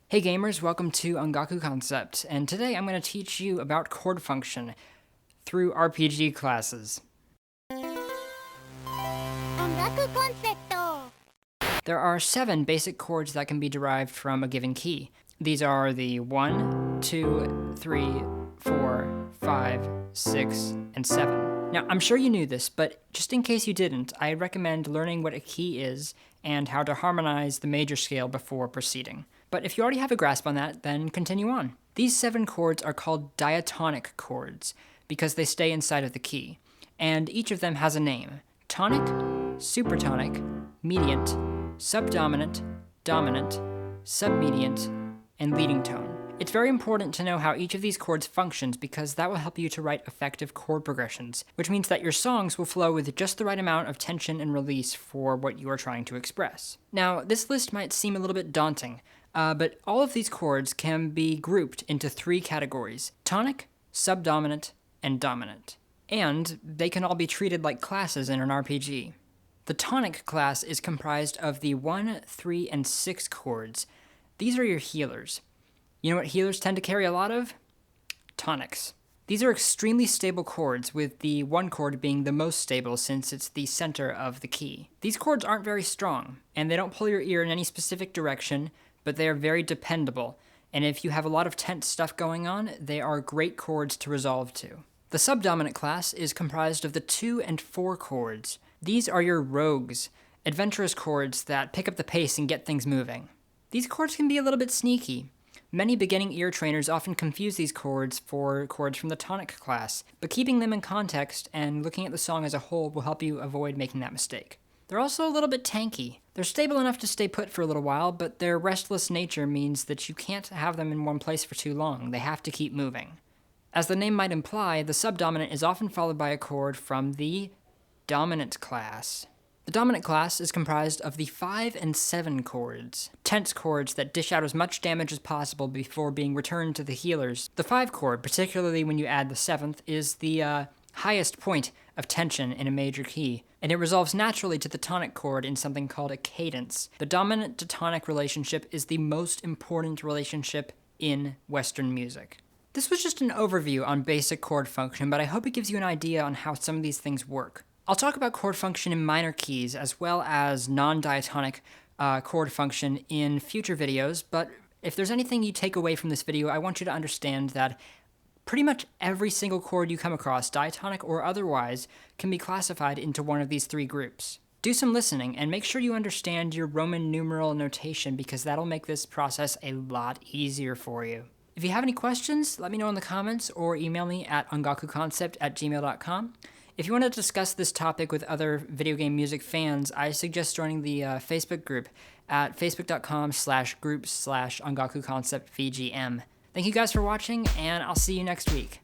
Hey gamers, welcome to Ongaku Concept, and today I'm going to teach you about chord function through RPG classes. Ongaku Concept. There are 7 basic chords that can be derived from a given key. These are the 1, 2, 3, 4, 5, 6, and 7. Now, I'm sure you knew this, but just in case you didn't, I recommend learning what a key is and how to harmonize the major scale before proceeding. But if you already have a grasp on that, then continue on. These 7 chords are called diatonic chords because they stay inside of the key, and each of them has a name: tonic, supertonic, mediant, subdominant, dominant, submediant, and leading tone. It's very important to know how each of these chords functions because that will help you to write effective chord progressions, which means that your songs will flow with just the right amount of tension and release for what you are trying to express. Now, this list might seem a little bit daunting, but all of these chords can be grouped into 3 categories: tonic, subdominant, and dominant. And they can all be treated like classes in an RPG. The tonic class is comprised of the 1, 3, and 6 chords. These are your healers. You know what healers tend to carry a lot of? Tonics. These are extremely stable chords, with the 1 chord being the most stable since it's the center of the key. These chords aren't very strong, and they don't pull your ear in any specific direction, but they are very dependable, and if you have a lot of tense stuff going on, they are great chords to resolve to. The subdominant class is comprised of the 2 and 4 chords. These are your rogues, adventurous chords that pick up the pace and get things moving. These chords can be a little bit sneaky. Many beginning ear trainers often confuse these chords for chords from the tonic class, but keeping them in context and looking at the song as a whole will help you avoid making that mistake. They're also a little bit tanky. They're stable enough to stay put for a little while, but their restless nature means that you can't have them in one place for too long. They have to keep moving. As the name might imply, the subdominant is often followed by a chord from the dominant class. The dominant class is comprised of the 5 and 7 chords, tense chords that dish out as much damage as possible before being returned to the healers. The 5 chord, particularly when you add the 7th, is the highest point of tension in a major key, and it resolves naturally to the tonic chord in something called a cadence. The dominant to tonic relationship is the most important relationship in Western music. This was just an overview on basic chord function, but I hope it gives you an idea on how some of these things work. I'll talk about chord function in minor keys as well as non-diatonic chord function in future videos, but if there's anything you take away from this video, I want you to understand that pretty much every single chord you come across, diatonic or otherwise, can be classified into one of these 3 groups. Do some listening and make sure you understand your Roman numeral notation because that'll make this process a lot easier for you. If you have any questions, let me know in the comments or email me at ongakuconcept@gmail.com. If you want to discuss this topic with other video game music fans, I suggest joining the Facebook group at facebook.com/groups/ongakuconceptvgm. Thank you guys for watching, and I'll see you next week.